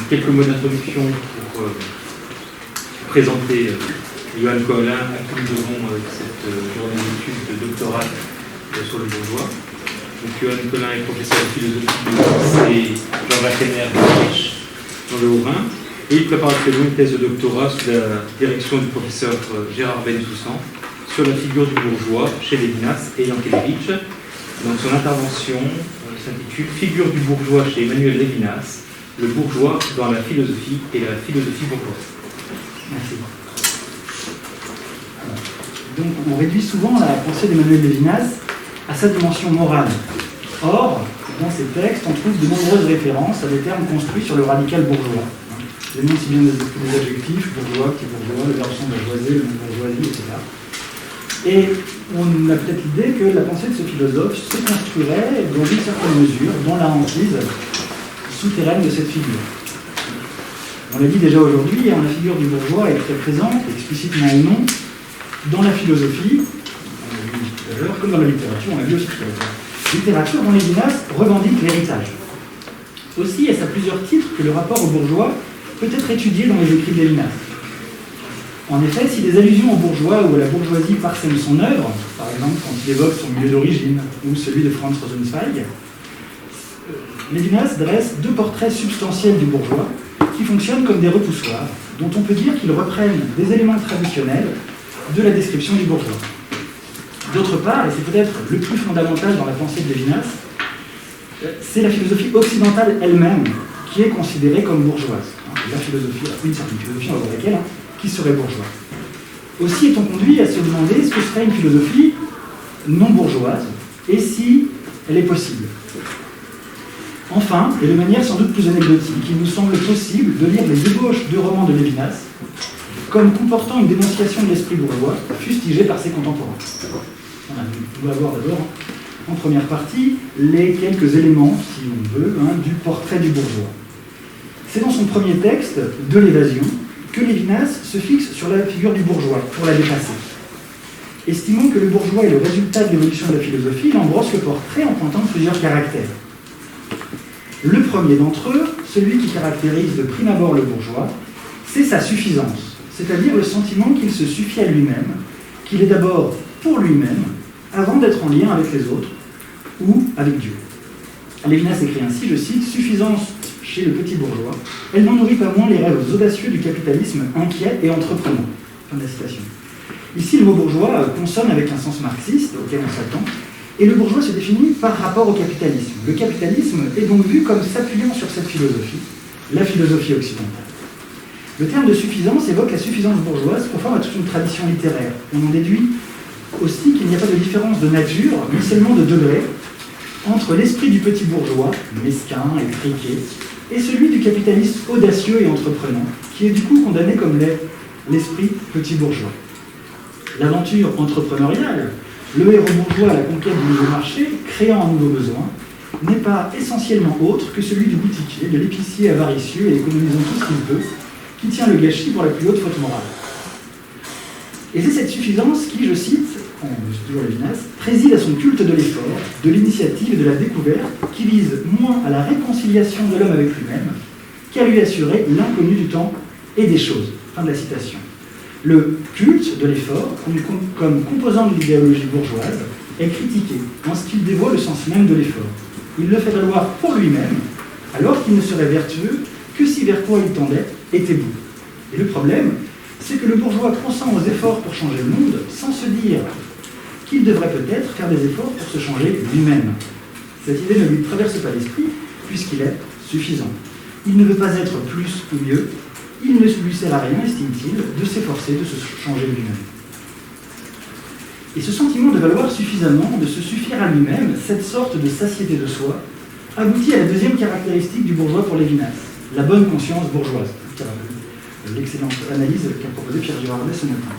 quelques mots d'introduction pour présenter Johan Koholin, à qui nous devons cette journée d'études de doctorat sur le bourgeois. Donc, Johan Koholin est professeur de philosophie et Jean-Jacques Henner de Liège, dans le Haut-Rhin, et il prépare actuellement une thèse de doctorat sous la direction du professeur Gérard Bensoussan sur la figure du bourgeois chez Lévinas et Jankélévitch. Donc, son intervention s'intitule « Figure du bourgeois chez Emmanuel Lévinas, le bourgeois dans la philosophie et la philosophie bourgeoise ». Merci. Donc, on réduit souvent la pensée d'Emmanuel Lévinas à sa dimension morale. Or, dans ces textes, on trouve de nombreuses références à des termes construits sur le radical bourgeois. Les noms si bien des adjectifs, bourgeois, petit bourgeois, le verbe son bourgeoisie, le nom bourgeoisie, etc. Et on a peut-être l'idée que la pensée de ce philosophe se construirait dans une certaine mesure dans la hantise souterraine de cette figure. On l'a dit déjà aujourd'hui, la figure du bourgeois est très présente, explicitement ou non, dans la philosophie, on l'a vu tout à l'heure, comme dans la littérature, on l'a vu aussi tout à l'heure. Littérature dont Lévinas revendique l'héritage. Aussi, est-ce à plusieurs titres que le rapport au bourgeois peut être étudié dans les écrits de Lévinas. En effet, si des allusions au bourgeois ou à la bourgeoisie parsèment son œuvre, par exemple quand il évoque son milieu d'origine ou celui de Franz Rosenzweig, Lévinas dresse deux portraits substantiels du bourgeois qui fonctionnent comme des repoussoirs, dont on peut dire qu'ils reprennent des éléments traditionnels de la description du bourgeois. D'autre part, et c'est peut-être le plus fondamental dans la pensée de Lévinas, c'est la philosophie occidentale elle-même qui est considérée comme bourgeoise. La philosophie, une certaine philosophie, on va voir laquelle, qui serait bourgeoise. Aussi est-on conduit à se demander ce que serait une philosophie non bourgeoise, et si elle est possible. Enfin, et de manière sans doute plus anecdotique, il nous semble possible de lire les ébauches de romans de Lévinas comme comportant une dénonciation de l'esprit bourgeois, fustigé par ses contemporains. On va voir d'abord, en première partie, les quelques éléments, si on veut, du portrait du bourgeois. C'est dans son premier texte, De l'évasion, que Lévinas se fixe sur la figure du bourgeois, pour la dépasser. Estimant que le bourgeois est le résultat de l'évolution de la philosophie, il embrosse le portrait en pointant plusieurs caractères. Le premier d'entre eux, celui qui caractérise de prime abord le bourgeois, c'est sa suffisance, c'est-à-dire le sentiment qu'il se suffit à lui-même, qu'il est d'abord pour lui-même, avant d'être en lien avec les autres, ou avec Dieu. Lévinas écrit ainsi, je cite, « Suffisance chez le petit bourgeois, elle n'en nourrit pas moins les rêves audacieux du capitalisme inquiet et entreprenant. » Fin de la citation. Ici, le mot bourgeois consonne avec un sens marxiste auquel on s'attend, et le bourgeois se définit par rapport au capitalisme. Le capitalisme est donc vu comme s'appuyant sur cette philosophie, la philosophie occidentale. Le terme de suffisance évoque la suffisance bourgeoise conforme à toute une tradition littéraire. On en déduit aussi qu'il n'y a pas de différence de nature, mais seulement de degré, entre l'esprit du petit bourgeois, mesquin, étriqué, et celui du capitaliste audacieux et entreprenant, qui est du coup condamné comme l'esprit petit bourgeois. L'aventure entrepreneuriale, le héros bourgeois à la conquête du nouveau marché, créant un nouveau besoin, n'est pas essentiellement autre que celui du boutiquier, de l'épicier avaricieux et économisant tout ce qu'il peut, qui tient le gâchis pour la plus haute faute morale. Et c'est cette suffisance qui, je cite, toujours Lévinas, préside à son culte de l'effort, de l'initiative et de la découverte, qui vise moins à la réconciliation de l'homme avec lui-même qu'à lui assurer l'inconnu du temps et des choses. Fin de la citation. Le culte de l'effort, comme composant de l'idéologie bourgeoise, est critiqué en ce qu'il dévoie le sens même de l'effort. Il le fait valoir pour lui-même, alors qu'il ne serait vertueux que si vers quoi il tendait était bon. Et le problème, c'est que le bourgeois consent aux efforts pour changer le monde sans se dire qu'il devrait peut-être faire des efforts pour se changer lui-même. Cette idée ne lui traverse pas l'esprit, puisqu'il est suffisant. Il ne veut pas être plus ou mieux, il ne lui sert à rien, estime-t-il, de s'efforcer de se changer lui-même. Et ce sentiment de valoir suffisamment, de se suffire à lui-même, cette sorte de satiété de soi, aboutit à la deuxième caractéristique du bourgeois pour Lévinas, la bonne conscience bourgeoise. L'excellente analyse qu'a proposée Pierre Girardet ce matin.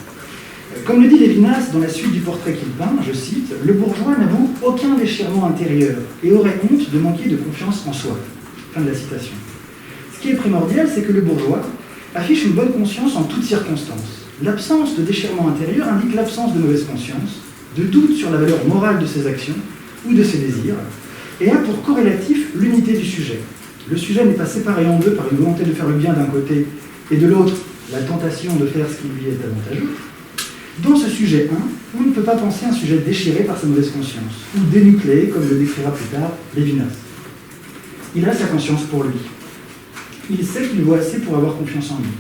Comme le dit Lévinas dans la suite du portrait qu'il peint, je cite, « Le bourgeois n'avoue aucun déchirement intérieur et aurait honte de manquer de confiance en soi. » Fin de la citation. Ce qui est primordial, c'est que le bourgeois affiche une bonne conscience en toutes circonstances. L'absence de déchirement intérieur indique l'absence de mauvaise conscience, de doute sur la valeur morale de ses actions ou de ses désirs, et a pour corrélatif l'unité du sujet. Le sujet n'est pas séparé en deux par une volonté de faire le bien d'un côté et de l'autre la tentation de faire ce qui lui est avantageux. Dans ce sujet 1, on ne peut pas penser un sujet déchiré par sa mauvaise conscience, ou dénucléé, comme le décrira plus tard Lévinas. Il a sa conscience pour lui. Il sait qu'il vaut assez pour avoir confiance en lui.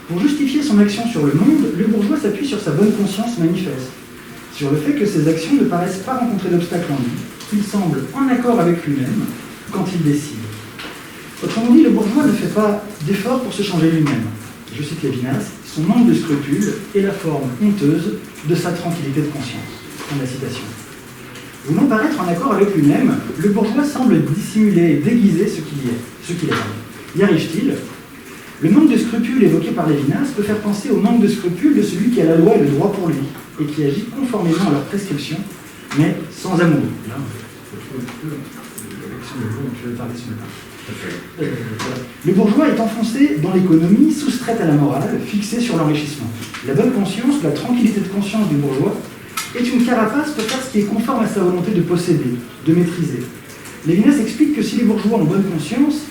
Pour justifier son action sur le monde, le bourgeois s'appuie sur sa bonne conscience manifeste, sur le fait que ses actions ne paraissent pas rencontrer d'obstacles en lui, qu'il semble en accord avec lui-même quand il décide. Autrement dit, le bourgeois ne fait pas d'effort pour se changer lui-même. Je cite Lévinas, son manque de scrupules est la forme honteuse de sa tranquillité de conscience. Fin de la citation. Voulant paraître en accord avec lui-même, le bourgeois semble dissimuler et déguiser ce qu'il est. Y arrive-t-il? Le manque de scrupules évoqué par Lévinas peut faire penser au manque de scrupules de celui qui a la loi et le droit pour lui, et qui agit conformément à leurs prescriptions, mais sans amour. Là, on retrouve l'élection de dont je vais parler ce matin. Le bourgeois est enfoncé dans l'économie, soustraite à la morale, fixée sur l'enrichissement. La bonne conscience, la tranquillité de conscience du bourgeois est une carapace pour faire ce qui est conforme à sa volonté de posséder, de maîtriser. Lévinas explique que si les bourgeois ont bonne conscience,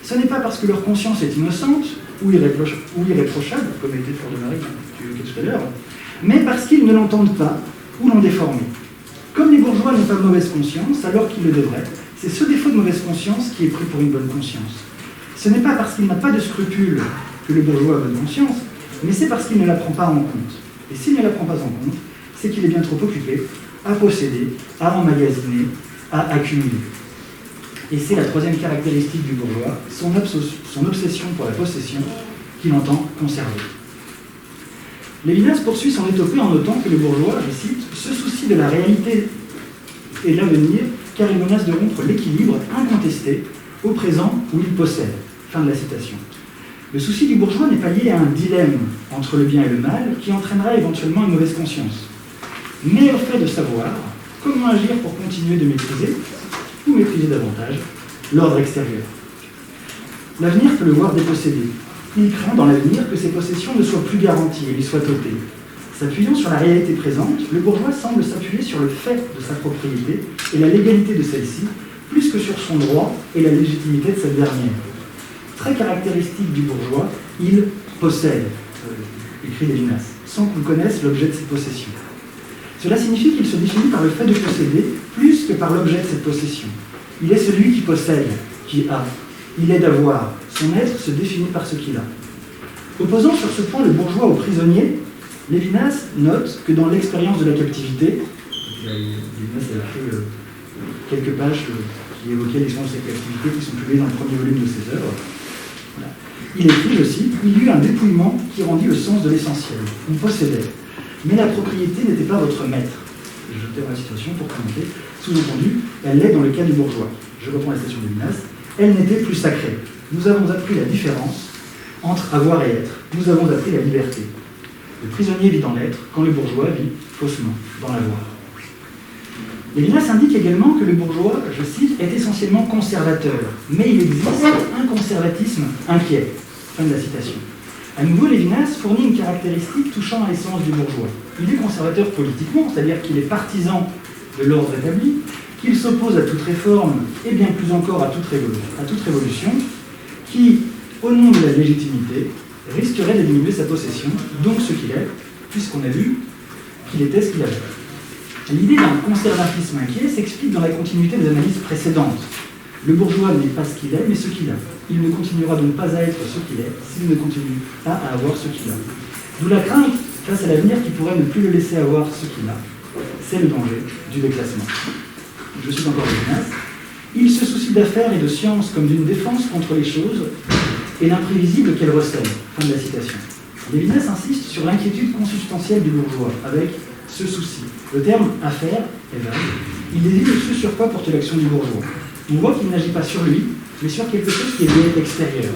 ce n'est pas parce que leur conscience est innocente ou irréprochable, comme a été Fleur de Marie, tu évoquais tout à l'heure, mais parce qu'ils ne l'entendent pas ou l'ont déformé. Comme les bourgeois n'ont pas de mauvaise conscience, alors qu'ils le devraient, c'est ce défaut de mauvaise conscience qui est pris pour une bonne conscience. Ce n'est pas parce qu'il n'a pas de scrupules que le bourgeois a bonne conscience, mais c'est parce qu'il ne la prend pas en compte. Et s'il ne la prend pas en compte, c'est qu'il est bien trop occupé à posséder, à emmagasiner, à accumuler. Et c'est la troisième caractéristique du bourgeois, son obsession pour la possession qu'il entend conserver. Lévinas poursuit son étopée en notant que le bourgeois, je cite, se soucie de la réalité et de l'avenir car il menace de rompre l'équilibre incontesté au présent où il possède. Fin de la citation. Le souci du bourgeois n'est pas lié à un dilemme entre le bien et le mal qui entraînera éventuellement une mauvaise conscience, mais au fait de savoir comment agir pour continuer de maîtriser, ou maîtriser davantage, l'ordre extérieur. L'avenir peut le voir dépossédé. Il craint dans l'avenir que ses possessions ne soient plus garanties et lui soient ôtées. S'appuyant sur la réalité présente, le bourgeois semble s'appuyer sur le fait de sa propriété et la légalité de celle-ci, plus que sur son droit et la légitimité de cette dernière. Très caractéristique du bourgeois, il possède, écrit Lévinas, sans qu'on connaisse l'objet de ses possessions. Cela signifie qu'il se définit par le fait de posséder plus que par l'objet de cette possession. Il est celui qui possède, qui a. Il est d'avoir. Son être se définit par ce qu'il a. Opposant sur ce point le bourgeois au prisonnier, Lévinas note que dans l'expérience de la captivité, Lévinas a écrit quelques pages qui évoquaient l'expérience de la captivité qui sont publiées dans le premier volume de ses œuvres. Voilà. Il écrit, je cite, « Il y eut un dépouillement qui rendit le sens de l'essentiel. On possédait. Mais la propriété n'était pas votre maître. » Je termine la citation pour commenter. Sous-entendu, elle l'est dans le cas du bourgeois. Je reprends la citation de Lévinas. Elle n'était plus sacrée. Nous avons appris la différence entre avoir et être. Nous avons appris la liberté. Le prisonnier vit dans l'être, quand le bourgeois vit faussement dans l'avoir. Lévinas indique également que le bourgeois, je cite, est essentiellement conservateur, mais il existe un conservatisme inquiet. Fin de la citation. À nouveau, Lévinas fournit une caractéristique touchant à l'essence du bourgeois. Il est conservateur politiquement, c'est-à-dire qu'il est partisan de l'ordre établi, qu'il s'oppose à toute réforme et bien plus encore à toute révolution, qui, au nom de la légitimité, risquerait de diminuer sa possession, donc ce qu'il est, puisqu'on a vu qu'il était ce qu'il avait. L'idée d'un conservatisme inquiet s'explique dans la continuité des analyses précédentes. Le bourgeois n'est pas ce qu'il est, mais ce qu'il a. Il ne continuera donc pas à être ce qu'il est s'il ne continue pas à avoir ce qu'il a. D'où la crainte face à l'avenir qui pourrait ne plus le laisser avoir ce qu'il a. C'est le danger du déclassement. Je cite encore Lévinas. Il se soucie d'affaires et de science comme d'une défense contre les choses et l'imprévisible qu'elles recèlent. Fin de la citation. Lévinas insiste sur l'inquiétude consubstantielle du bourgeois, avec ce souci. Le terme « affaire » est vague. Il désigne ce sur quoi porte l'action du bourgeois. On voit qu'il n'agit pas sur lui, mais sur quelque chose qui est lié extérieur.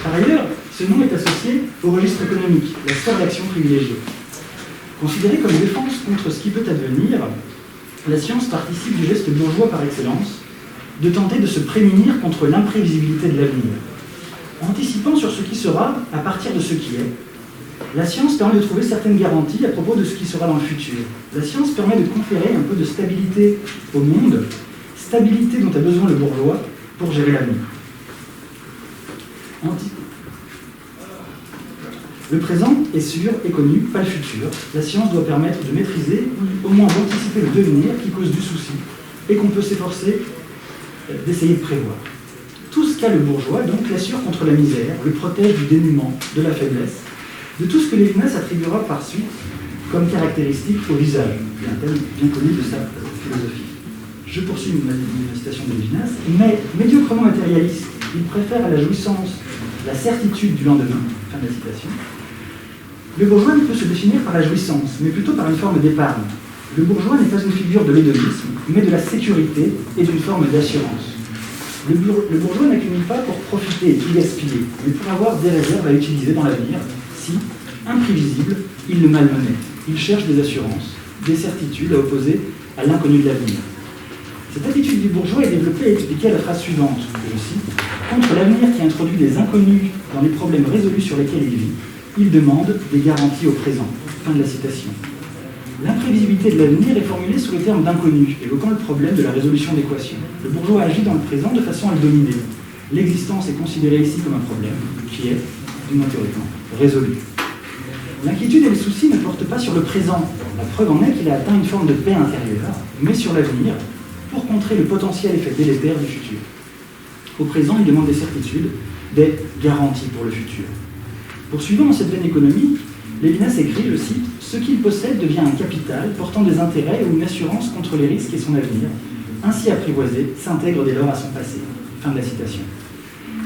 Par ailleurs, ce nom est associé au registre économique, la sphère d'action privilégiée. Considérée comme défense contre ce qui peut advenir, la science participe du geste bourgeois par excellence, de tenter de se prémunir contre l'imprévisibilité de l'avenir. Anticipant sur ce qui sera à partir de ce qui est, la science permet de trouver certaines garanties à propos de ce qui sera dans le futur. La science permet de conférer un peu de stabilité au monde, stabilité dont a besoin le bourgeois pour gérer l'avenir. Le présent est sûr et connu, pas le futur. La science doit permettre de maîtriser, ou au moins d'anticiper le devenir qui cause du souci et qu'on peut s'efforcer d'essayer de prévoir. Tout ce qu'a le bourgeois, donc, l'assure contre la misère, le protège du dénuement, de la faiblesse, de tout ce que Lévinas attribuera par suite comme caractéristique au visage, qui est un thème bien connu de sa philosophie. Je poursuis une citation de Lévinas, mais médiocrement matérialiste, il préfère à la jouissance la certitude du lendemain. Fin de la citation. Le bourgeois ne peut se définir par la jouissance, mais plutôt par une forme d'épargne. Le bourgeois n'est pas une figure de l'hédonisme, mais de la sécurité et d'une forme d'assurance. Le bourgeois n'accumule pas pour profiter et tout gaspiller, mais pour avoir des réserves à utiliser dans l'avenir, si, imprévisible, il le malmenait. Il cherche des assurances, des certitudes à opposer à l'inconnu de l'avenir. Cette attitude du bourgeois est développée et expliquée à la phrase suivante, que je cite, « Contre l'avenir qui introduit des inconnus dans les problèmes résolus sur lesquels il vit, il demande des garanties au présent. » Fin de la citation. L'imprévisibilité de l'avenir est formulée sous le terme d'inconnu, évoquant le problème de la résolution d'équations. Le bourgeois agit dans le présent de façon à le dominer. L'existence est considérée ici comme un problème, qui est, du moins théoriquement, résolu. L'inquiétude et le souci ne portent pas sur le présent. La preuve en est qu'il a atteint une forme de paix intérieure, mais sur l'avenir, pour contrer le potentiel effet délétère du futur. Au présent, il demande des certitudes, des garanties pour le futur. Poursuivant dans cette veine économique, Lévinas écrit, je cite, « Ce qu'il possède devient un capital portant des intérêts ou une assurance contre les risques et son avenir. Ainsi apprivoisé, s'intègre dès lors à son passé. » Fin de la citation.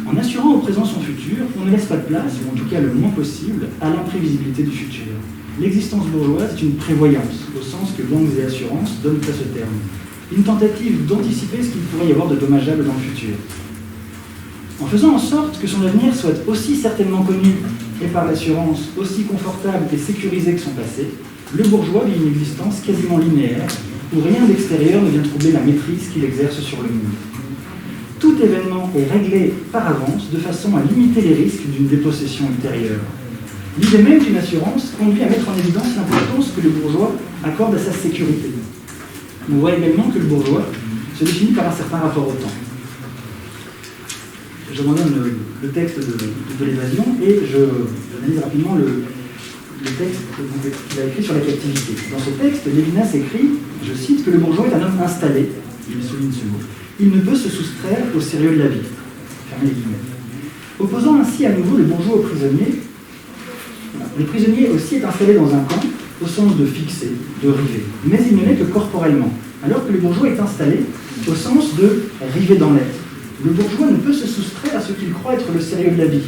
En assurant au présent son futur, on ne laisse pas de place, ou en tout cas le moins possible, à l'imprévisibilité du futur. L'existence bourgeoise est une prévoyance, au sens que banques et assurances donnent à ce terme. Une tentative d'anticiper ce qu'il pourrait y avoir de dommageable dans le futur. En faisant en sorte que son avenir soit aussi certainement connu et par l'assurance aussi confortable et sécurisé que son passé, le bourgeois vit une existence quasiment linéaire où rien d'extérieur ne vient troubler la maîtrise qu'il exerce sur le monde. Tout événement est réglé par avance de façon à limiter les risques d'une dépossession ultérieure. L'idée même d'une assurance conduit à mettre en évidence l'importance que le bourgeois accorde à sa sécurité. On voit également que le bourgeois se définit par un certain rapport au temps. Je redonne le texte de l'évasion et j'analyse rapidement le texte qu'il a écrit sur la captivité. Dans ce texte, Lévinas écrit, je cite, que le bourgeois est un homme installé, il souligne ce mot, il ne peut se soustraire au sérieux de la vie. Fermez les guillemets. Opposant ainsi à nouveau le bourgeois au prisonnier, le prisonnier aussi est installé dans un camp au sens de fixer, de river, mais il ne l'est que corporellement, alors que le bourgeois est installé au sens de river dans l'être. Le bourgeois ne peut se soustraire à ce qu'il croit être le sérieux de la vie.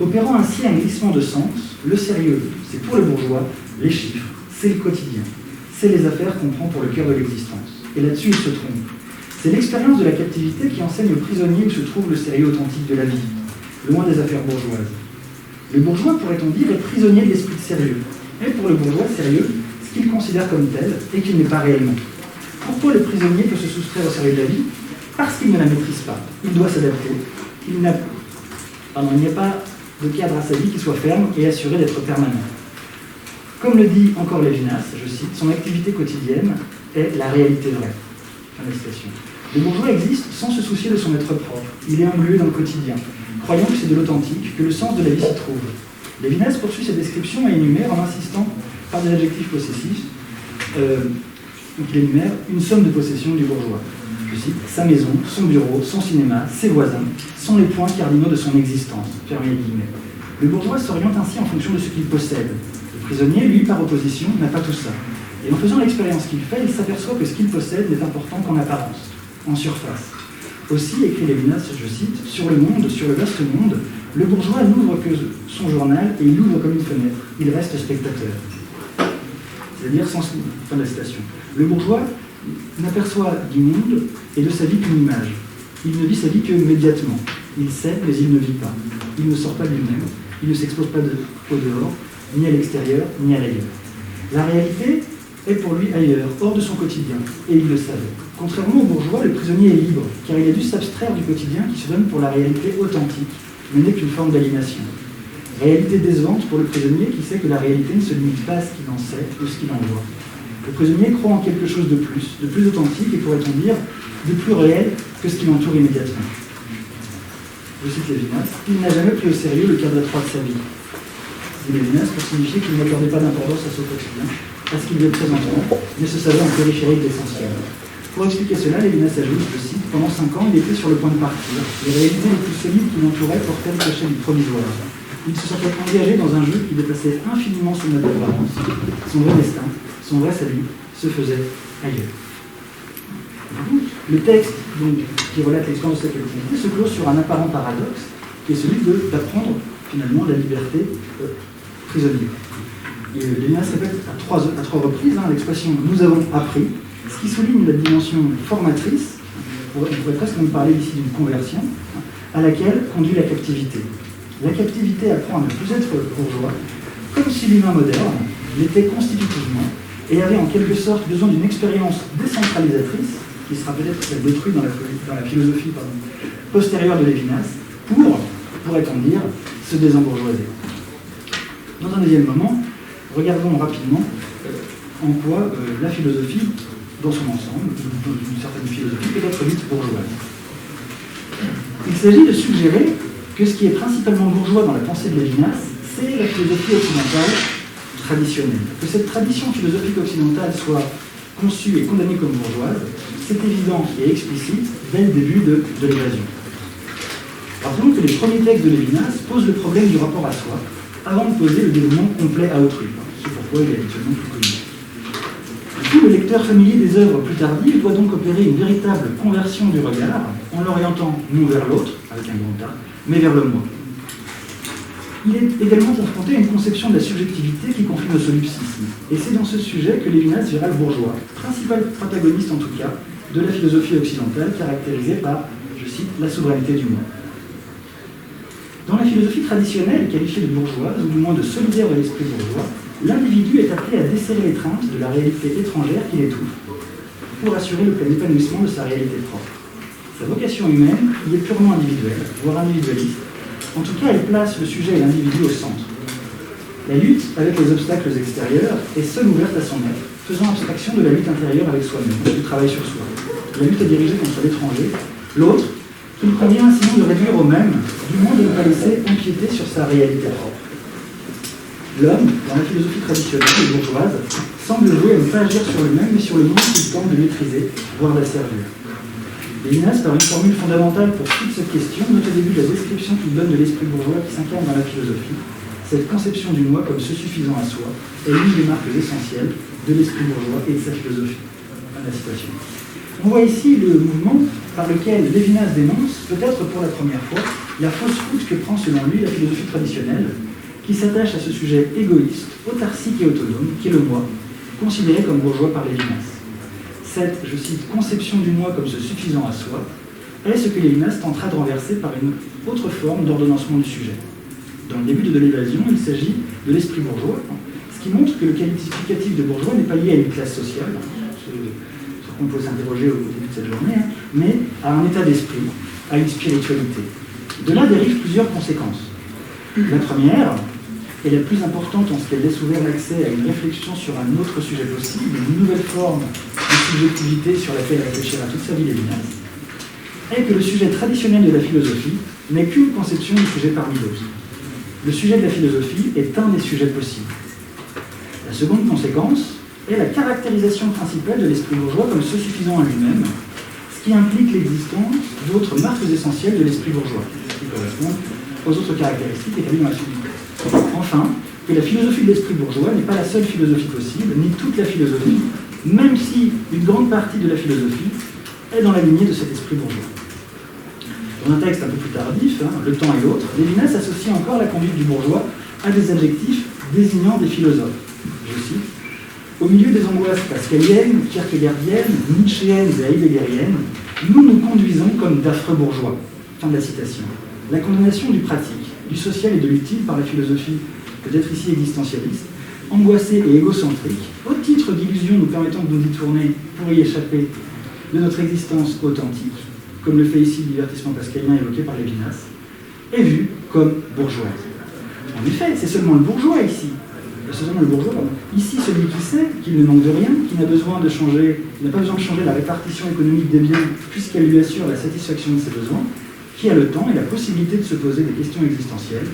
Opérant ainsi un glissement de sens, le sérieux, c'est pour le bourgeois les chiffres, c'est le quotidien, c'est les affaires qu'on prend pour le cœur de l'existence. Et là-dessus, il se trompe. C'est l'expérience de la captivité qui enseigne aux prisonniers où se trouve le sérieux authentique de la vie, loin des affaires bourgeoises. Le bourgeois, pourrait-on dire, est prisonnier de l'esprit de sérieux. Et pour le bourgeois, sérieux, ce qu'il considère comme tel et qu'il n'est pas réellement. Pourquoi le prisonnier peut se soustraire au sérieux de la vie ? Parce qu'il ne la maîtrise pas. Il doit s'adapter. Il n'y a pas de cadre à sa vie qui soit ferme et assuré d'être permanent. Comme le dit encore Lévinas, je cite, son activité quotidienne est la réalité vraie. Fin de la citation. Le bourgeois existe sans se soucier de son être propre. Il est englué dans le quotidien, croyant que c'est de l'authentique, que le sens de la vie s'y trouve. Lévinas poursuit cette description et énumère, en insistant par des adjectifs possessifs, donc il énumère une somme de possessions du bourgeois. Je cite, sa maison, son bureau, son cinéma, ses voisins sont les points cardinaux de son existence. Fermez les guillemets. Le bourgeois s'oriente ainsi en fonction de ce qu'il possède. Le prisonnier, lui, par opposition, n'a pas tout ça. Et en faisant l'expérience qu'il fait, il s'aperçoit que ce qu'il possède n'est important qu'en apparence, en surface. Aussi, écrit Lévinas, je cite, sur le monde, sur le vaste monde, le bourgeois n'ouvre que son journal et il ouvre comme une fenêtre. Il reste spectateur. C'est-à-dire sans... Fin de la citation. Le bourgeois n'aperçoit du monde et de sa vie qu'une image. Il ne vit sa vie que médiatement. Il sait, mais il ne vit pas. Il ne sort pas de lui-même. Il ne s'expose pas au dehors, ni à l'extérieur, ni à l'ailleurs. La réalité est pour lui ailleurs, hors de son quotidien, et il le savait. Contrairement au bourgeois, le prisonnier est libre, car il a dû s'abstraire du quotidien qui se donne pour la réalité authentique, mais n'est qu'une forme d'aliénation. Réalité décevante pour le prisonnier qui sait que la réalité ne se limite pas à ce qu'il en sait ou ce qu'il en voit. Le prisonnier croit en quelque chose de plus authentique et pourrait-on dire, de plus réel que ce qui l'entoure immédiatement. je cite Lévinas, il n'a jamais pris au sérieux le cadre étroit de sa vie. Dit Lévinas pour signifier qu'il n'accordait pas d'importance à son quotidien, à ce qu'il lui présentement, mais se savait en périphérie de l'essentiel. Pour expliquer cela, Lévinas ajoute, je cite, pendant 5 ans, il était sur le point de partir. Les réalités les plus solides qui l'entouraient portaient le cachet du provisoire. Il se sentait engagé dans un jeu qui dépassait infiniment son mode d'apparence. Son vrai destin, son vrai salut, se faisait ailleurs. Le texte donc, qui relate l'expérience de cette collectivité se clôt sur un apparent paradoxe, qui est celui d'apprendre finalement la liberté prisonnière. Lévinas répète à trois reprises l'expression « nous avons appris », ce qui souligne la dimension formatrice, on pourrait presque même parler ici d'une conversion, à laquelle conduit la captivité. La captivité apprend à ne plus être bourgeois, comme si l'humain moderne l'était constitutivement et avait en quelque sorte besoin d'une expérience décentralisatrice, qui sera peut-être détruite dans la philosophie postérieure de Lévinas, pourrait-on dire, se désembourgeoiser. Dans un deuxième moment, regardons rapidement en quoi la philosophie, dans son ensemble, dans une certaine philosophie, peut être dite bourgeoise. Il s'agit de suggérer que ce qui est principalement bourgeois dans la pensée de Lévinas, c'est la philosophie occidentale traditionnelle. Que cette tradition philosophique occidentale soit conçue et condamnée comme bourgeoise, c'est évident et explicite dès le début de l'évasion. Rappelons que les premiers textes de Lévinas posent le problème du rapport à soi, avant de poser le développement complet à autrui. C'est pourquoi il est habituellement plus connu. Du coup, le lecteur familier des œuvres plus tardives doit donc opérer une véritable conversion du regard, en l'orientant non vers l'autre, avec un grand A, mais vers le moi. Il est également confronté à une conception de la subjectivité qui confine au solipsisme. Et c'est dans ce sujet que Lévinas verra le bourgeois, principal protagoniste en tout cas, de la philosophie occidentale caractérisée par, je cite, la souveraineté du moi. Dans la philosophie traditionnelle, qualifiée de bourgeoise, ou du moins de solidaire de l'esprit bourgeois, l'individu est appelé à desserrer l'étreinte de la réalité étrangère qui l'étouffe, pour assurer le plein épanouissement de sa réalité propre. Sa vocation humaine y est purement individuelle, voire individualiste. En tout cas, elle place le sujet et l'individu au centre. La lutte avec les obstacles extérieurs est seule ouverte à son être, faisant abstraction de la lutte intérieure avec soi-même, du travail sur soi. La lutte est dirigée contre l'étranger, l'autre, qu'il convient sinon de réduire au même, du moins de ne pas laisser empiéter sur sa réalité propre. L'homme, dans la philosophie traditionnelle et bourgeoise, semble jouer à ne pas agir sur le même, mais sur le monde qu'il tente de maîtriser, voire d'asservir. Lévinas, par une formule fondamentale pour toute cette question, note au début la description qu'il donne de l'esprit bourgeois qui s'incarne dans la philosophie. Cette conception du moi comme se suffisant à soi est l'une des marques essentielles de l'esprit bourgeois et de sa philosophie. Fin de la citation. On voit ici le mouvement par lequel Lévinas dénonce, peut-être pour la première fois, la fausse route que prend selon lui la philosophie traditionnelle, qui s'attache à ce sujet égoïste, autarcique et autonome, qui est le moi, considéré comme bourgeois par Lévinas. Cette, je cite, conception du moi comme se suffisant à soi, est ce que Lévinas tentera de renverser par une autre forme d'ordonnancement du sujet. Dans le début de l'évasion, il s'agit de l'esprit bourgeois, ce qui montre que le qualificatif de bourgeois n'est pas lié à une classe sociale, sur quoi on peut s'interroger au début de cette journée, mais à un état d'esprit, à une spiritualité. De là dérivent plusieurs conséquences. La première, et la plus importante en ce qu'elle laisse ouvert l'accès à une réflexion sur un autre sujet possible, une nouvelle forme de subjectivité sur laquelle réfléchira toute sa vie Lévinas, est que le sujet traditionnel de la philosophie n'est qu'une conception du sujet parmi d'autres. Le sujet de la philosophie est un des sujets possibles. La seconde conséquence est la caractérisation principale de l'esprit bourgeois comme se suffisant à lui-même, ce qui implique l'existence d'autres marques essentielles de l'esprit bourgeois, qui correspondent aux autres caractéristiques établies dans la philosophie. Enfin, que la philosophie de l'esprit bourgeois n'est pas la seule philosophie possible, ni toute la philosophie, même si une grande partie de la philosophie est dans la lignée de cet esprit bourgeois. Dans un texte un peu plus tardif, Le temps et l'autre, Lévinas associe encore la conduite du bourgeois à des adjectifs désignant des philosophes. Je cite, « Au milieu des angoisses pascaliennes, kierkegaardiennes, nietzschéennes et heideggeriennes, nous nous conduisons comme d'affreux bourgeois. » Fin de la citation. La condamnation du pratique, du social et de l'utile par la philosophie, peut-être ici existentialiste, angoissée et égocentrique, au titre d'illusion nous permettant de nous détourner pour y échapper de notre existence authentique, comme le fait ici le divertissement pascalien évoqué par Lévinas, est vue comme bourgeoise. En effet, c'est seulement le bourgeois ici. C'est seulement le bourgeois, pardon. Ici, celui qui sait qu'il ne manque de rien, qui n'a besoin de changer, il n'a pas besoin de changer la répartition économique des biens puisqu'elle lui assure la satisfaction de ses besoins, qui a le temps et la possibilité de se poser des questions existentielles,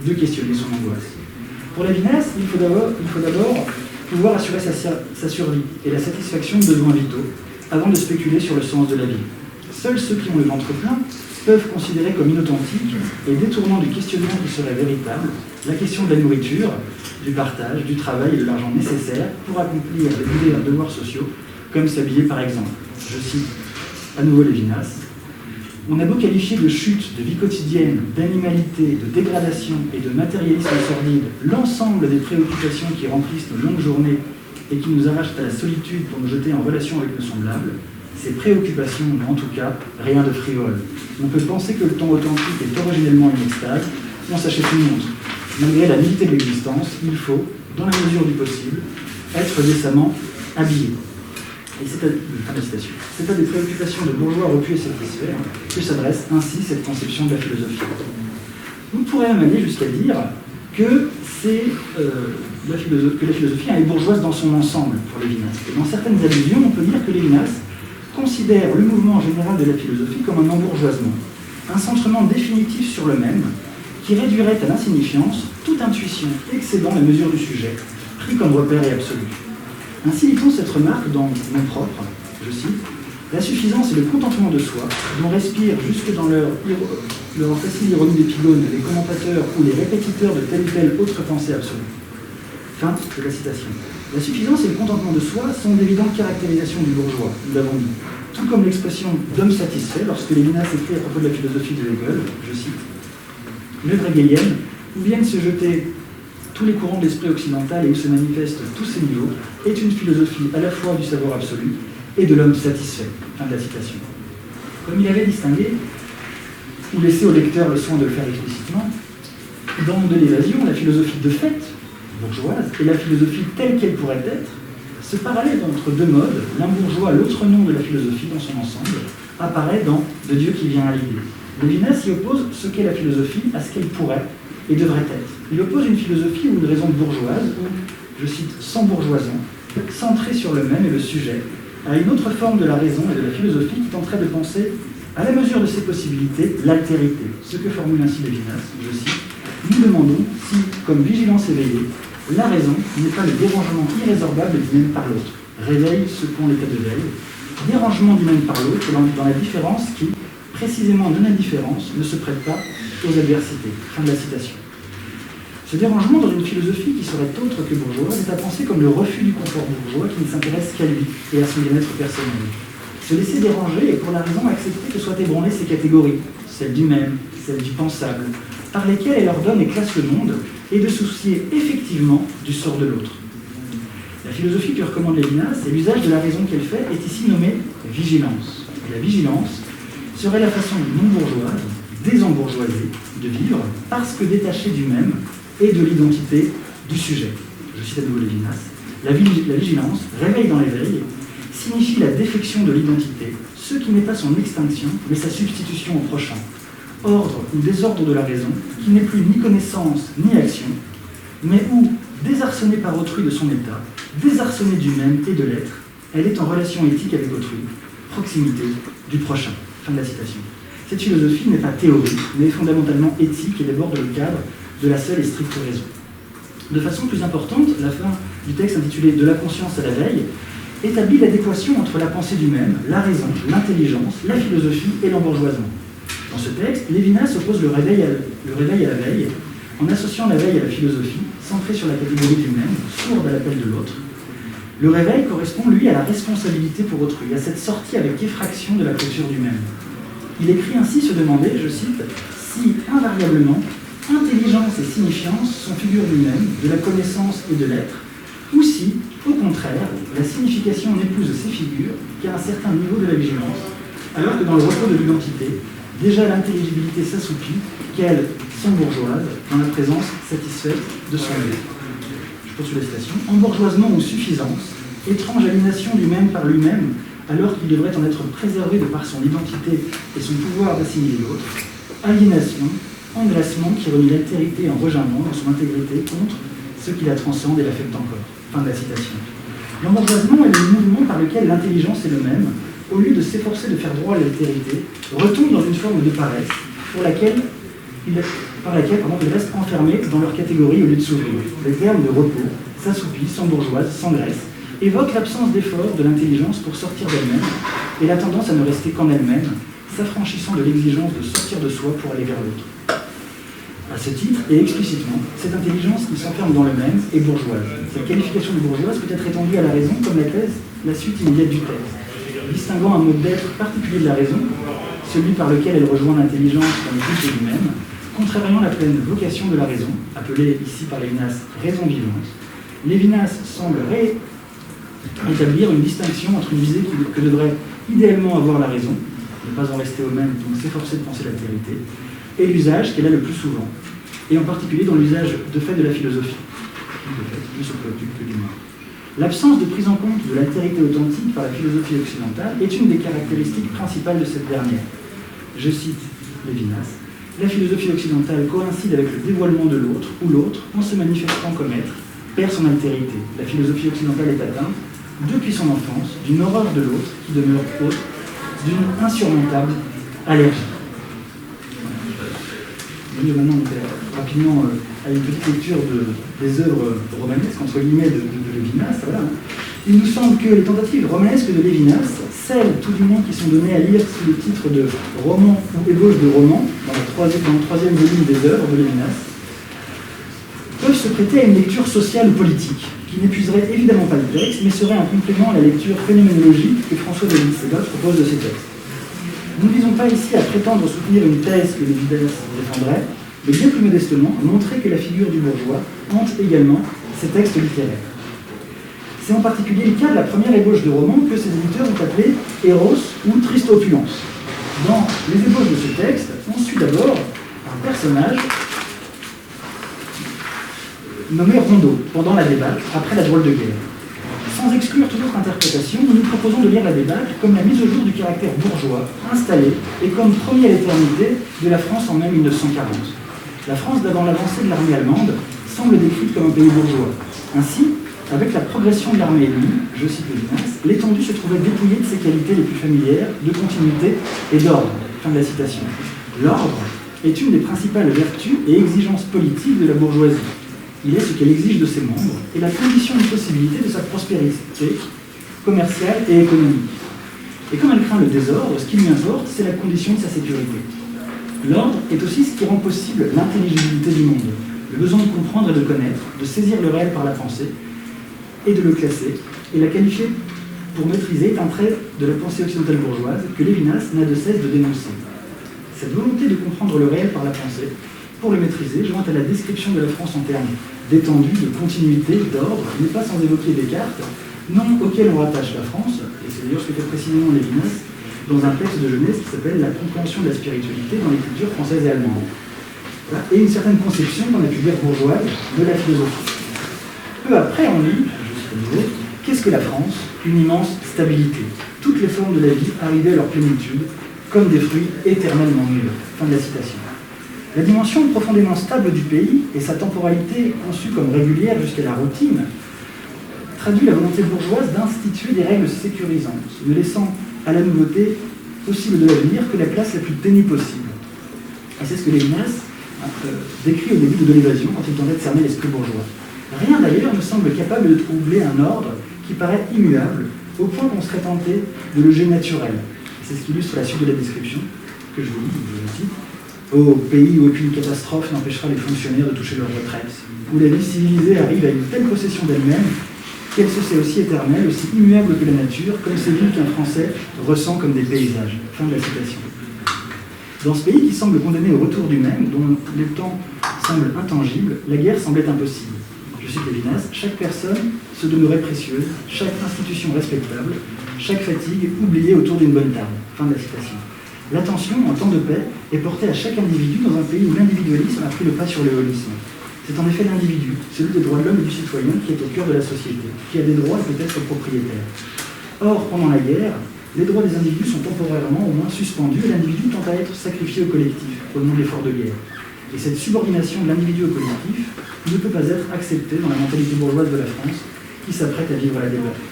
de questionner son angoisse. Pour Lévinas, il faut d'abord pouvoir assurer sa survie et la satisfaction de besoins vitaux avant de spéculer sur le sens de la vie. Seuls ceux qui ont le ventre plein peuvent considérer comme inauthentique et détournant du questionnement qui serait véritable la question de la nourriture, du partage, du travail et de l'argent nécessaires pour accomplir les divers devoirs sociaux, comme s'habiller par exemple. Je cite à nouveau Lévinas. On a beau qualifier de chute, de vie quotidienne, d'animalité, de dégradation et de matérialisme sordide l'ensemble des préoccupations qui remplissent nos longues journées et qui nous arrachent à la solitude pour nous jeter en relation avec nos semblables, ces préoccupations n'ont en tout cas rien de frivole. On peut penser que le temps authentique est originellement une extase, on s'achète une montre. Malgré la nullité de l'existence, il faut, dans la mesure du possible, être décemment habillé. Et c'est à des préoccupations de bourgeois repus et satisfaits que s'adresse ainsi cette conception de la philosophie. Vous pourrez même aller jusqu'à dire que la philosophie est bourgeoise dans son ensemble pour Lévinas. Et dans certaines allusions, on peut dire que Lévinas considère le mouvement général de la philosophie comme un embourgeoisement, un centrement définitif sur le même, qui réduirait à l'insignifiance toute intuition excédant la mesure du sujet, pris comme repère et absolu. Ainsi lit-on cette remarque dans Nom propre, je cite, « La suffisance et le contentement de soi, dont respirent jusque dans leur facile ironie d'épigone les commentateurs ou les répétiteurs de telle ou telle autre pensée absolue. » Fin de la citation. La suffisance et le contentement de soi sont d'évidentes caractérisations du bourgeois, nous l'avons dit. Tout comme l'expression d'homme satisfait, lorsque Lévinas écrit à propos de la philosophie de Hegel, je cite, « L'œuvre hegelienne, où viennent se jeter tous les courants de l'esprit occidental et où se manifestent tous ces niveaux, est une philosophie à la fois du savoir absolu et de l'homme satisfait. » Fin de la citation. Comme il avait distingué, ou laissé au lecteur le soin de le faire explicitement, dans De l'évasion, la philosophie de fait, bourgeoise, et la philosophie telle qu'elle pourrait être, ce parallèle entre deux modes, l'un bourgeois, l'autre nom de la philosophie dans son ensemble, apparaît dans De Dieu qui vient à l'idée. Lévinas y oppose ce qu'est la philosophie à ce qu'elle pourrait et devrait être. Il oppose une philosophie ou une raison bourgeoise, ou, je cite, sans bourgeoison, centrée sur le même et le sujet, à une autre forme de la raison et de la philosophie qui tenterait de penser, à la mesure de ses possibilités, l'altérité. Ce que formule ainsi Lévinas, je cite, « Nous demandons si, comme vigilance éveillée, la raison n'est pas le dérangement irrésorbable du même par l'autre. Réveil ce qu'ont l'état de veille, dérangement du même par l'autre dans la différence qui, précisément non-indifférence, ne se prête pas aux adversités. » Fin de la citation. Ce dérangement dans une philosophie qui serait autre que bourgeoise est à penser comme le refus du confort bourgeois qui ne s'intéresse qu'à lui et à son bien-être personnel. Se laisser déranger et pour la raison accepter que soient ébranlées ces catégories, celles du même, celles du pensable, par lesquelles elle ordonne et classe le monde, et de soucier effectivement du sort de l'autre. La philosophie que recommande Lévinas et l'usage de la raison qu'elle fait est ici nommée vigilance. Et la vigilance serait la façon non bourgeoise, désembourgeoisée, de vivre, parce que détachée du même et de l'identité du sujet. Je cite à nouveau Lévinas. La vigilance, réveil dans l'éveil, signifie la défection de l'identité, ce qui n'est pas son extinction, mais sa substitution au prochain. Ordre ou désordre de la raison, qui n'est plus ni connaissance ni action, mais où, désarçonnée par autrui de son état, désarçonnée du même et de l'être, elle est en relation éthique avec autrui, proximité du prochain. Fin de la citation. Cette philosophie n'est pas théorique, mais fondamentalement éthique et déborde le cadre de la seule et stricte raison. De façon plus importante, la fin du texte intitulé « De la conscience à la veille » établit l'adéquation entre la pensée du même, la raison, l'intelligence, la philosophie et l'embourgeoisement. Dans ce texte, Lévinas oppose le réveil à la veille, en associant la veille à la philosophie, centrée sur la catégorie du même, sourde à l'appel de l'autre. Le réveil correspond, lui, à la responsabilité pour autrui, à cette sortie avec effraction de la clôture du même. Il écrit ainsi se demander, je cite, « si, invariablement, intelligence et signifiance sont figures du même, de la connaissance et de l'être, ou si, au contraire, la signification n'épouse ces figures qu'à un certain niveau de la vigilance, alors que dans le repos de l'identité, déjà l'intelligibilité s'assoupit, qu'elle, sans bourgeoise, dans la présence satisfaite de son lieu. » Je poursuis la citation. « Embourgeoisement ou suffisance, étrange aliénation du même par lui-même, alors qu'il devrait en être préservé de par son identité et son pouvoir d'assimiler l'autre, aliénation, englacement qui relie l'altérité en regimbant dans son intégrité contre ce qui la transcende et l'affecte encore. » Fin de la citation. L'embourgeoisement est le mouvement par lequel l'intelligence est le même, au lieu de s'efforcer de faire droit à l'altérité, retombe dans une forme de paresse, par laquelle ils restent enfermés dans leur catégorie au lieu de s'ouvrir. Les termes de repos, s'assoupit, sans bourgeoise, sans graisse, évoquent l'absence d'effort de l'intelligence pour sortir d'elle-même et la tendance à ne rester qu'en elle-même, s'affranchissant de l'exigence de sortir de soi pour aller vers l'autre. À ce titre, et explicitement, cette intelligence qui s'enferme dans le même est bourgeoise. Cette qualification de bourgeoise peut être étendue à la raison comme la suite immédiate du texte, distinguant un mode d'être particulier de la raison, celui par lequel elle rejoint l'intelligence dans le but de lui-même, contrairement à la pleine vocation de la raison, appelée ici par Lévinas raison vivante. Lévinas semble établir une distinction entre une visée que devrait idéalement avoir la raison, ne pas en rester au même, donc s'efforcer de penser l'altérité, et l'usage qu'elle a le plus souvent, et en particulier dans l'usage de fait de la philosophie, de fait, ne se préoccupe que du moins. L'absence de prise en compte de l'altérité authentique par la philosophie occidentale est une des caractéristiques principales de cette dernière. Je cite Lévinas, « La philosophie occidentale coïncide avec le dévoilement de l'autre, ou l'autre, en se manifestant comme être, perd son altérité. La philosophie occidentale est atteinte, depuis son enfance, d'une horreur de l'autre qui demeure haute, d'une insurmontable allergie. » Maintenant, rapidement à une petite lecture des œuvres romanesques, entre guillemets, de Lévinas. Voilà. Il nous semble que les tentatives romanesques de Lévinas, celles tout du moins qui sont données à lire sous le titre de roman ou ébauche de roman, dans le troisième volume des œuvres de Lévinas, peuvent se prêter à une lecture sociale ou politique, qui n'épuiserait évidemment pas le texte, mais serait un complément à la lecture phénoménologique que François David Segot propose de ces textes. Nous ne visons pas ici à prétendre soutenir une thèse que Lévinas défendrait, mais bien plus modestement à montrer que la figure du bourgeois hante également ces textes littéraires. C'est en particulier le cas de la première ébauche de roman que ces éditeurs ont appelé Eros ou Triste opulence. Dans les ébauches de ce texte, on suit d'abord un personnage nommé Rondeau, pendant la débâcle, après la drôle de guerre. Sans exclure toute autre interprétation, nous nous proposons de lire la débâcle comme la mise au jour du caractère bourgeois, installé, et comme promis à l'éternité de la France en mai 1940. La France d'avant l'avancée de l'armée allemande semble décrite comme un pays bourgeois. Ainsi, avec la progression de l'armée ennemie, je cite Lévinas, l'étendue se trouvait dépouillée de ses qualités les plus familières, de continuité et d'ordre. Fin de la citation. L'ordre est une des principales vertus et exigences politiques de la bourgeoisie. Il est ce qu'elle exige de ses membres et la condition de possibilité de sa prospérité commerciale et économique. Et comme elle craint le désordre, ce qui lui importe, c'est la condition de sa sécurité. L'ordre est aussi ce qui rend possible l'intelligibilité du monde, le besoin de comprendre et de connaître, de saisir le réel par la pensée et de le classer, et la qualifier pour maîtriser est un trait de la pensée occidentale bourgeoise que Lévinas n'a de cesse de dénoncer. Cette volonté de comprendre le réel par la pensée, pour le maîtriser, jointe à la description de la France en termes d'étendue, de continuité, d'ordre, n'est pas sans évoquer Descartes, nom auquel on rattache la France, et c'est d'ailleurs ce que fait précisément Lévinas dans un texte de jeunesse qui s'appelle « La compréhension de la spiritualité dans les cultures françaises et allemandes ». Voilà. Et une certaine conception qu'on a pu dire bourgeoise de la philosophie. Peu après, on lit, qu'est-ce que la France? Une immense stabilité. Toutes les formes de la vie arrivaient à leur plénitude, comme des fruits éternellement mûrs. Fin de la citation. La dimension profondément stable du pays et sa temporalité conçue comme régulière jusqu'à la routine traduit la volonté bourgeoise d'instituer des règles sécurisantes, ne laissant à la nouveauté possible de l'avenir que la place la plus ténue possible. Et c'est ce que Lévinas décrit au début de l'évasion quand il tentait de cerner l'esprit bourgeois. Rien d'ailleurs ne semble capable de troubler un ordre qui paraît immuable, au point qu'on serait tenté de le juger naturel. C'est ce qui illustre la suite de la description que je vous lis, je le cite. Au pays où aucune catastrophe n'empêchera les fonctionnaires de toucher leur retraite, où la vie civilisée arrive à une telle possession d'elle-même qu'elle se sait aussi éternelle, aussi immuable que la nature, comme ces villes qu'un Français ressent comme des paysages. Fin de la citation. Dans ce pays qui semble condamné au retour du même, dont le temps semble intangible, la guerre semblait impossible. Je cite Lévinas, chaque personne se demeurait précieuse, chaque institution respectable, chaque fatigue oubliée autour d'une bonne table. Fin de la citation. L'attention, en temps de paix, est portée à chaque individu dans un pays où l'individualisme a pris le pas sur le holisme. C'est en effet l'individu, celui des droits de l'homme et du citoyen, qui est au cœur de la société, qui a des droits et peut être propriétaire. Or, pendant la guerre, les droits des individus sont temporairement au moins suspendus et l'individu tend à être sacrifié au collectif, au nom de l'effort de guerre. Et cette subordination de l'individu au collectif ne peut pas être acceptée dans la mentalité bourgeoise de la France, qui s'apprête à vivre la débâcle.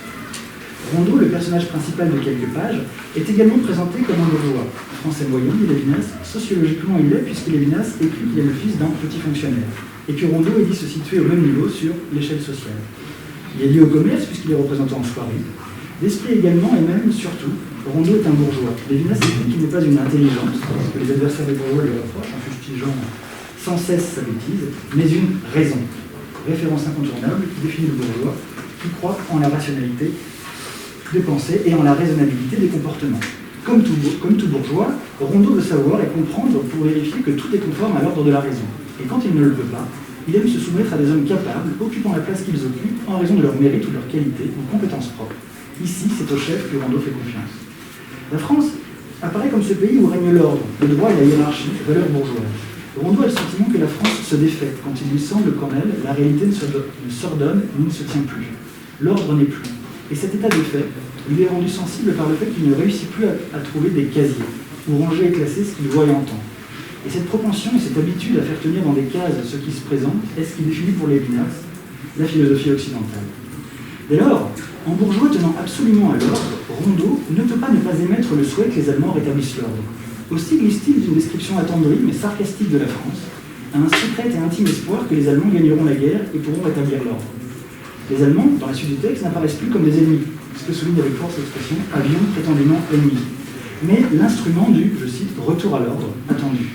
Rondeau, le personnage principal de quelques pages, est également présenté comme un bourgeois. français moyen, dit Lévinas. Sociologiquement, il l'est, puisque Lévinas écrit qu'il est le fils d'un petit fonctionnaire, et que Rondeau est dit se situer au même niveau sur l'échelle sociale. Il est lié au commerce, puisqu'il est représentant en soirée. D'esprit également, et même surtout, Rondeau est un bourgeois. Lévinas écrit qu'il n'est pas une intelligence, que les adversaires des bourgeois lui reprochent, en fustigeant sans cesse sa bêtise, mais une raison. Référence incontournable qui définit le bourgeois, qui croit en la rationalité des pensées et en la raisonnabilité des comportements. Comme tout bourgeois, Rondeau veut savoir et comprendre pour vérifier que tout est conforme à l'ordre de la raison. Et quand il ne le peut pas, il aime se soumettre à des hommes capables, occupant la place qu'ils occupent en raison de leur mérite ou de leur qualité ou compétences propres. Ici, c'est au chef que Rondeau fait confiance. La France apparaît comme ce pays où règne l'ordre, le droit et la hiérarchie, valeurs bourgeoises. Rondeau a le sentiment que la France se défait quand il lui semble qu'en elle, la réalité ne s'ordonne ni ne se tient plus. L'ordre n'est plus. Et cet état de fait lui est rendu sensible par le fait qu'il ne réussit plus à trouver des casiers, où ranger et classer ce qu'il voit et entend. Et cette propension et cette habitude à faire tenir dans des cases ce qui se présente est ce qui définit pour Lévinas la philosophie occidentale. Dès lors, en bourgeois tenant absolument à l'ordre, Rondeau ne peut pas ne pas émettre le souhait que les Allemands rétablissent l'ordre. Aussi glisse-t-il d'une description attendrie mais sarcastique de la France, à un secret et intime espoir que les Allemands gagneront la guerre et pourront rétablir l'ordre. Les Allemands, dans la suite du texte, n'apparaissent plus comme des ennemis, ce que souligne avec force l'expression « avion prétendument ennemi », mais l'instrument du, je cite, « retour à l'ordre » attendu.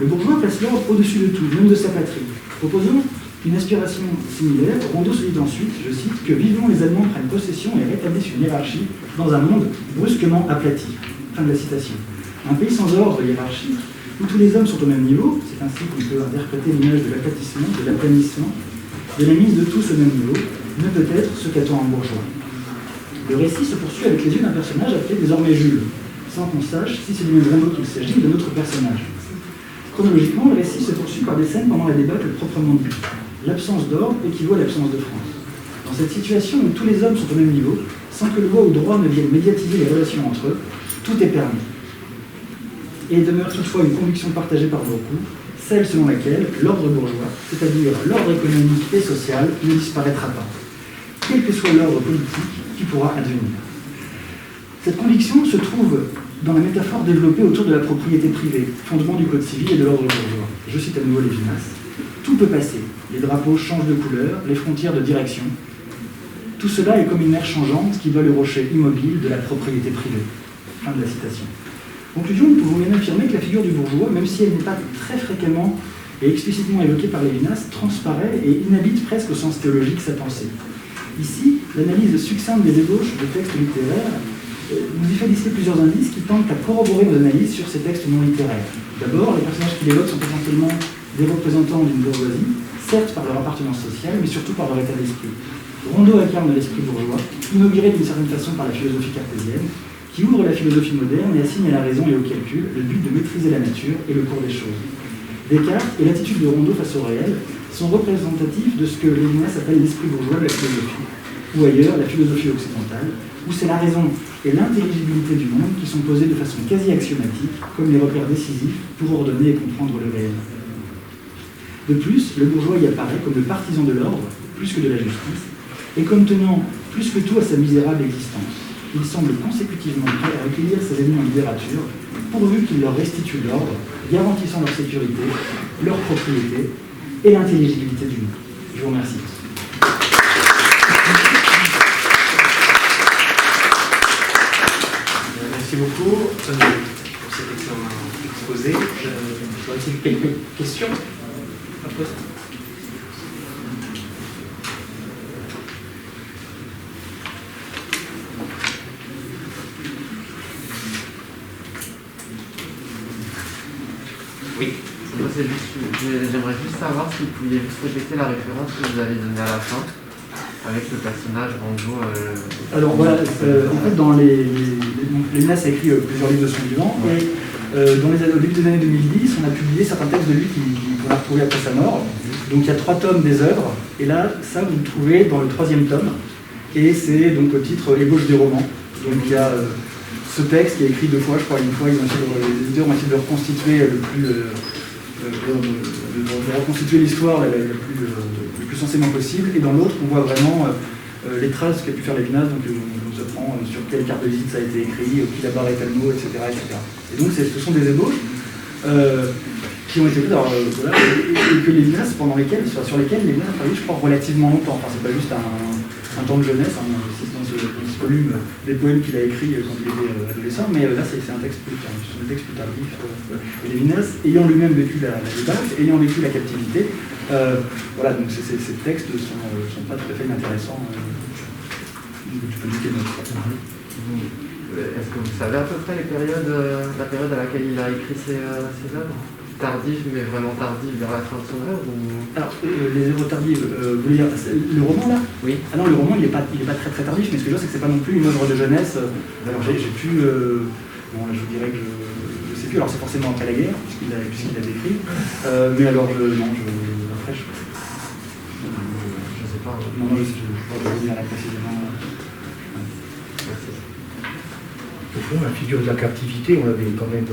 Le bourgeois place l'ordre au-dessus de tout, même de sa patrie. Proposant une aspiration similaire, Rondeau se dit ensuite, je cite, que vivement les Allemands prennent possession et rétablissent une hiérarchie dans un monde brusquement aplati. Fin de la citation. Un pays sans ordre hiérarchique, où tous les hommes sont au même niveau, c'est ainsi qu'on peut interpréter l'image de l'aplatissement, de l'aplanissement, de la mise de tous au même niveau, ne peut être ce qu'attend un bourgeois. Le récit se poursuit avec les yeux d'un personnage appelé désormais Jules, sans qu'on sache si c'est du même Rondeau qu'il s'agit ou d'un autre personnage. Chronologiquement, le récit se poursuit par des scènes pendant la débâcle proprement dit. L'absence d'ordre équivaut à l'absence de France. Dans cette situation où tous les hommes sont au même niveau, sans que loi ou droit ne viennent médiatiser les relations entre eux, tout est permis. Et demeure toutefois une conviction partagée par beaucoup, celle selon laquelle l'ordre bourgeois, c'est-à-dire l'ordre économique et social, ne disparaîtra pas, quel que soit l'ordre politique qui pourra advenir. Cette conviction se trouve dans la métaphore développée autour de la propriété privée, fondement du code civil et de l'ordre bourgeois. Je cite à nouveau Lévinas. Tout peut passer. Les drapeaux changent de couleur, les frontières de direction. Tout cela est comme une mer changeante qui va le rocher immobile de la propriété privée. Fin de la citation. Conclusion, nous pouvons bien affirmer que la figure du bourgeois, même si elle n'est pas très fréquemment et explicitement évoquée par Lévinas, transparaît et inhabite presque au sens théologique sa pensée. Ici, l'analyse succincte des ébauches de textes littéraires nous y fait lister plusieurs indices qui tentent à corroborer nos analyses sur ces textes non littéraires. D'abord, les personnages qu'il évoque sont essentiellement des représentants d'une bourgeoisie, certes par leur appartenance sociale, mais surtout par leur état d'esprit. Rondeau incarne l'esprit bourgeois, inauguré d'une certaine façon par la philosophie cartésienne, qui ouvre la philosophie moderne et assigne à la raison et au calcul le but de maîtriser la nature et le cours des choses. Descartes et l'attitude de Rondeau face au réel sont représentatifs de ce que Lévinas appelle l'esprit bourgeois de la philosophie, ou ailleurs la philosophie occidentale, où c'est la raison et l'intelligibilité du monde qui sont posés de façon quasi axiomatique comme les repères décisifs pour ordonner et comprendre le réel. De plus, le bourgeois y apparaît comme le partisan de l'ordre, plus que de la justice, et comme tenant plus que tout à sa misérable existence. Il semble consécutivement prêt à recueillir ses ennemis en littérature, pourvu qu'il leur restitue l'ordre, garantissant leur sécurité, leur propriété et l'intelligibilité du monde. Je vous remercie. Merci beaucoup pour cet excellent exposé. Y a-t-il quelques questions à poser ? Oui. J'aimerais juste savoir si vous pouviez juste répéter la référence que vous avez donnée à la fin, avec le personnage Rondeau. Alors voilà, en fait, dans Lévinas a écrit plusieurs livres de son vivant, et au début des années 2010, on a publié certains textes de lui qu'on a retrouvés après sa mort. Donc il y a 3 tomes des œuvres, et là, ça vous le trouvez dans le 3e tome, et c'est donc au titre Ébauche du roman. Donc il y a ce texte qui est écrit 2 fois, je crois, une fois, les éditeurs ont essayé de reconstituer de reconstituer l'histoire le plus sensément possible, et dans l'autre, on voit vraiment les traces qu'a pu faire Lévinas, donc on nous apprend sur quelle carte de visite ça a été écrit, qui l'a barré tel mot, etc., etc. Et donc ce sont des ébauches qui ont été faites, voilà, et que Lévinas, sur lesquelles Lévinas a travaillé, je crois, relativement longtemps. Enfin, c'est pas juste un temps de jeunesse, c'est dans ce volume des poèmes qu'il a écrits quand il était adolescent, mais là c'est un texte plus tardif. Et Lévinas, ayant lui-même vécu la débarque, ayant vécu la captivité, voilà, donc ces textes sont pas tout à fait inintéressants du point de vue notre. Est-ce que vous savez à peu près la période à laquelle il a écrit ses œuvres? Tardives, mais vraiment tardives, vers la fin de son œuvre ou... Alors, les œuvres tardives, vous voulez dire le roman là? Oui. Ah non, le roman il est pas très très tardif, mais ce que je veux dire c'est que c'est pas non plus une œuvre de jeunesse. Alors j'ai pu... bon, je vous dirais que je sais plus, alors c'est forcément après la guerre, puisqu'il a décrit. Mais alors, non, après je sais pas. Non, je peux pas vous dire là précisément. Au fond, la figure de la captivité, on l'avait quand même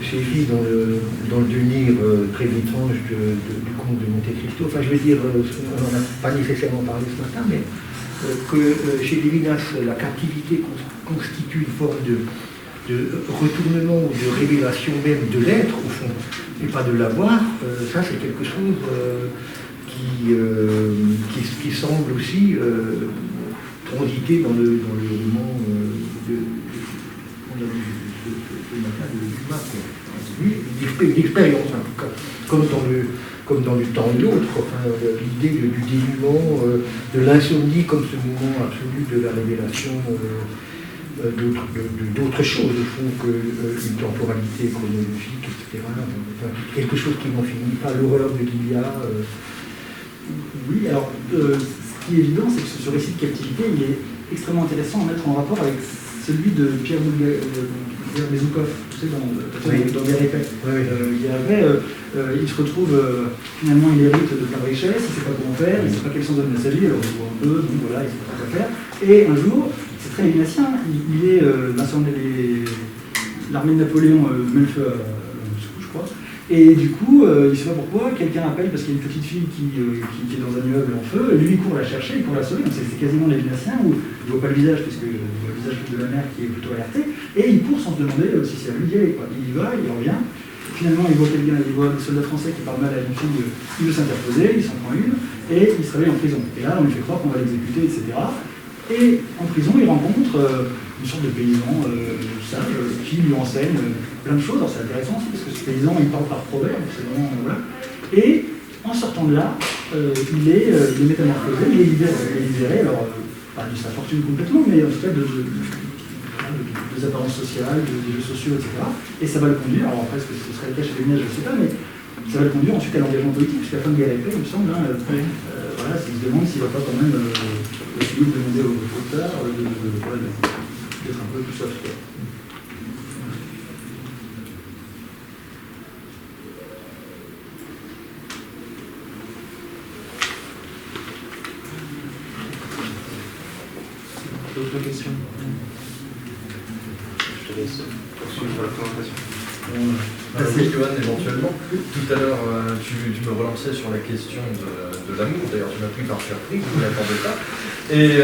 saisi dans le devenir très étrange du comte de Monte Cristo. Enfin, je veux dire, on n'en a pas nécessairement parlé ce matin, mais que chez Lévinas, la captivité constitue une forme de retournement ou de révélation même de l'être, au fond, et pas de l'avoir. Ça, c'est quelque chose qui semble aussi transiter dans le roman une expérience, en tout cas, comme dans le temps de l'autre, enfin, l'idée du dénuement, de l'insomnie comme ce moment absolu de la révélation d'autres choses, au fond, qu'une temporalité chronologique, etc. Enfin, quelque chose qui n'en finit pas, l'horreur de Gilia. Oui, alors, ce qui est évident, c'est que ce récit de captivité, il est extrêmement intéressant à mettre en rapport avec celui de Pierre Bezoukov, tu sais, dans Guerre et Paix. Il se retrouve, finalement, il hérite de plein de richesses, il ne sait pas comment faire, il ne sait pas quel sens donner à sa vie, alors il voit un peu, donc voilà, il ne sait pas quoi faire. Et un jour, c'est très lévinassien, il est, l'armée de Napoléon met le feu à Moscou, je crois. Et du coup, il ne sait pas pourquoi, quelqu'un appelle parce qu'il y a une petite fille qui est dans un immeuble en feu, lui il court la chercher, il court la sauver, donc c'est quasiment lévinassien, où il ne voit pas le visage, puisque il voit le visage de la mère qui est plutôt alertée, et il court sans se demander si c'est à lui d'y aller. Il y va, il revient, finalement il voit des soldats français qui parlent mal à une fille, il veut s'interposer, il s'en prend une, et il se réveille en prison. Et là on lui fait croire qu'on va l'exécuter, etc. Et en prison il rencontre une sorte de paysan sage qui lui enseigne plein de choses. Alors c'est intéressant aussi parce que ce paysan il parle par proverbe, c'est vraiment voilà. Et en sortant de là, il est métamorphosé, il est libéré, alors pas de sa fortune complètement, mais en tout cas des apparences sociales, des jeux sociaux, etc. Et ça va le conduire, alors après ce serait le cas chez Lévinas, je ne sais pas, mais ça va le conduire ensuite à l'engagement politique, puisqu'à la fin de Guerre et Paix, il me semble, voilà, il se demande s'il ne va pas quand même essayer de demander aux auteurs d'être un peu plus soft. D'autres questions? Je te laisse poursuivre la présentation. Oui, Johan, éventuellement. Tout à l'heure, tu me relançais sur la question de l'amour. D'ailleurs, tu m'as pris par surprise, je ne m'y attendais pas. Et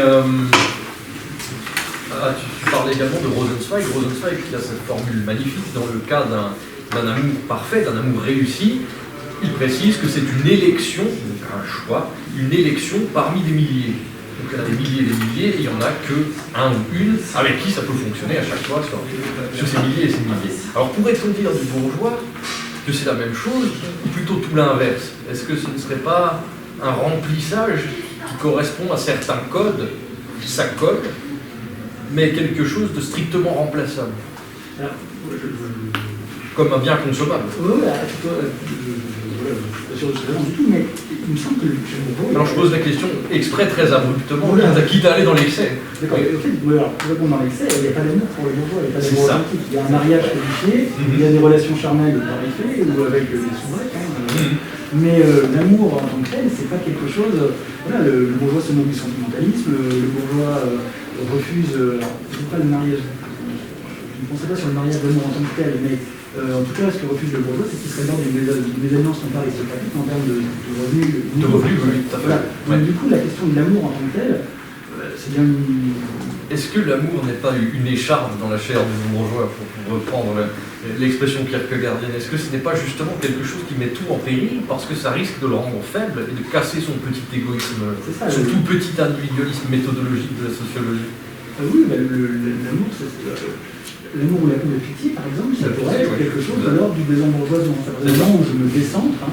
tu parlais également de Rosenzweig. Rosenzweig qui a cette formule magnifique dans le cas d'un amour parfait, d'un amour réussi. Il précise que c'est une élection, donc un choix, une élection parmi des milliers. Donc il y en a des milliers et des milliers, et il n'y en a qu'un ou une avec qui ça peut fonctionner à chaque fois sur ces milliers et ces milliers. Alors pourrait-on dire du bourgeois que c'est la même chose, ou plutôt tout l'inverse? Est-ce que ce ne serait pas un remplissage qui correspond à certains codes, ça colle, mais quelque chose de strictement remplaçable? Alors, comme un bien consommable. Oui, je ne suis pas sûr de ce que du tout, mais il me semble que alors je pose la question exprès très abruptement, quitte à aller dans l'excès. D'accord, en fait, pour répondre dans l'excès, il n'y a pas d'amour pour le bourgeois, il n'y a pas d'amour romantique. Il y a un mariage codifié, il y a des relations charnelles tarifées, ou avec des sous-brecs, mais l'amour en tant que tel, c'est pas quelque chose. Voilà, le bourgeois se moque du sentimentalisme, le bourgeois refuse. Alors, je ne sais pas le mariage, je ne pensais pas sur le mariage d'amour en tant que tel, mais En tout cas, ce que refuse le bourgeois, c'est qu'il serait lors d'une mésalliance non pas aristocratique en termes de revenus. De revenus, oui, tout à fait. Voilà. Ouais. Donc, du coup, la question de l'amour en tant que tel, c'est bien une... Est-ce que l'amour n'est pas une écharpe dans la chair du bourgeois, pour reprendre l'expression kierkegaardienne? Est-ce que ce n'est pas justement quelque chose qui met tout en péril parce que ça risque de le rendre faible et de casser son petit égoïsme, ça, son tout petit individualisme méthodologique de la sociologie? Oui, l'amour, l'amour ou la coupe fictive, par exemple, ça pourrait être quelque chose de l'ordre du désembourgeoisement. C'est le moment où je me décentre,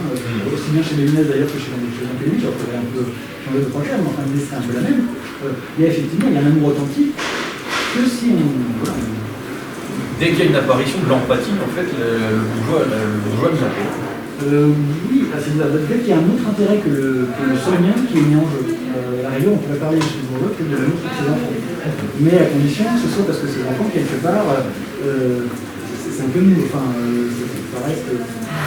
aussi bien chez Lévinas d'ailleurs que chez Jean-Péniche, je pourrais un peu changer de trois termes, mais enfin l'idée c'est un peu la même. Et effectivement, il y a un amour authentique que si on... Dès qu'il y a une apparition de l'empathie, en fait, le bourgeois nous appelle. Oui, dès qu'il y a un autre intérêt que le seul mien qui est mis en jeu. À la rigueur, on pourrait parler chez le bourgeois peut-être de l'amour pour ses enfants. Mais à condition que ce soit parce que ses enfants, quelque part, c'est un peu nous, enfin, ça reste...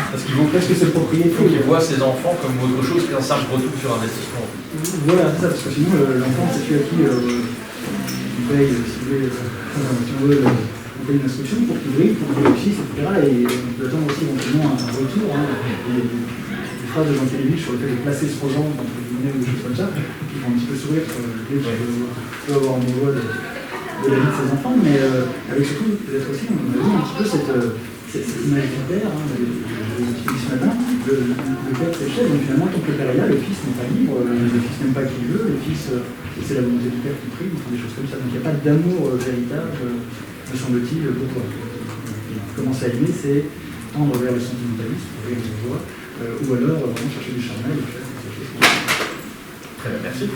Parce qu'il faut presque c'est le propriétaire. Il faut qu'il voit ses enfants comme autre chose qu'un simple retour sur investissement. Voilà, c'est ça, parce que sinon, l'enfant, c'est celui à qui il paye, si vous voulez, on paye une instruction pour qu'il brille, pour qu'il réussisse, etc. Et on peut attendre aussi éventuellement un retour. Il y a des phrases de Jean-Péniche sur le fait de placer ce gens, entre guillemets, ou des choses comme ça, qui font un petit peu sourire sur le fait qu'il peut avoir un niveau de la vie de ses enfants, mais avec surtout, peut-être aussi, on a vu un petit peu cette image du père, je l'ai dit ce matin, le père c'est le chef, donc finalement, tant que le père est là, le fils n'est pas libre, le fils n'aime pas qui veut, le fils, c'est la volonté du père qui prime, enfin, des choses comme ça. Donc il n'y a pas d'amour véritable, me semble-t-il, pour toi. Commencer à aimer, c'est tendre vers le sentimentalisme, vers le bourgeois, ou alors vraiment chercher du charnel, et faire quelque chose comme ça. Très bien, merci.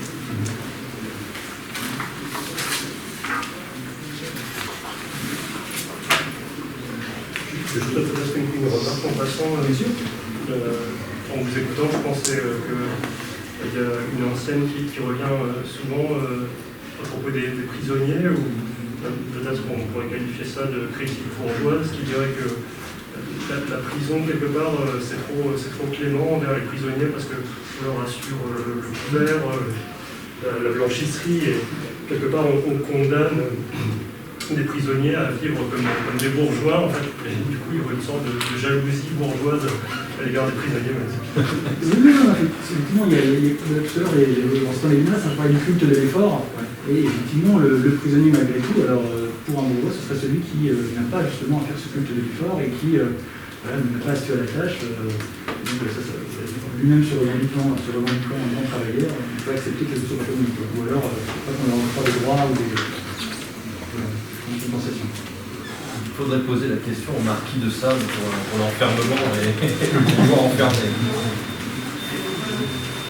Je voudrais peut-être une remarque en passant. En vous écoutant, je pensais qu'il y a une ancienne qui revient souvent à propos des prisonniers, ou peut-être qu'on pourrait qualifier ça de critique bourgeoise, qui dirait que la prison, quelque part, c'est trop clément envers les prisonniers parce qu'on leur assure le couvert, la blanchisserie, et quelque part on condamne des prisonniers à vivre comme des bourgeois, en fait, et du coup il y aurait une sorte de jalousie bourgeoise à l'égard des prisonniers. Oui, effectivement, il y a tout à l'heure, dans Lévinas, ça parlait du culte de l'effort, et effectivement, le prisonnier malgré tout, alors pour un bourgeois, ce serait celui qui n'a pas justement à faire ce culte de l'effort et qui n'a pas à se tuer à la tâche, donc lui-même se revendiquant un grand travailleur, il peut accepter quelque chose comme ça, ou alors pas qu'on leur offre des droits ou des compensations. Il faudrait poser la question au marquis de Sade pour l'enfermement et le bourgeois enfermé.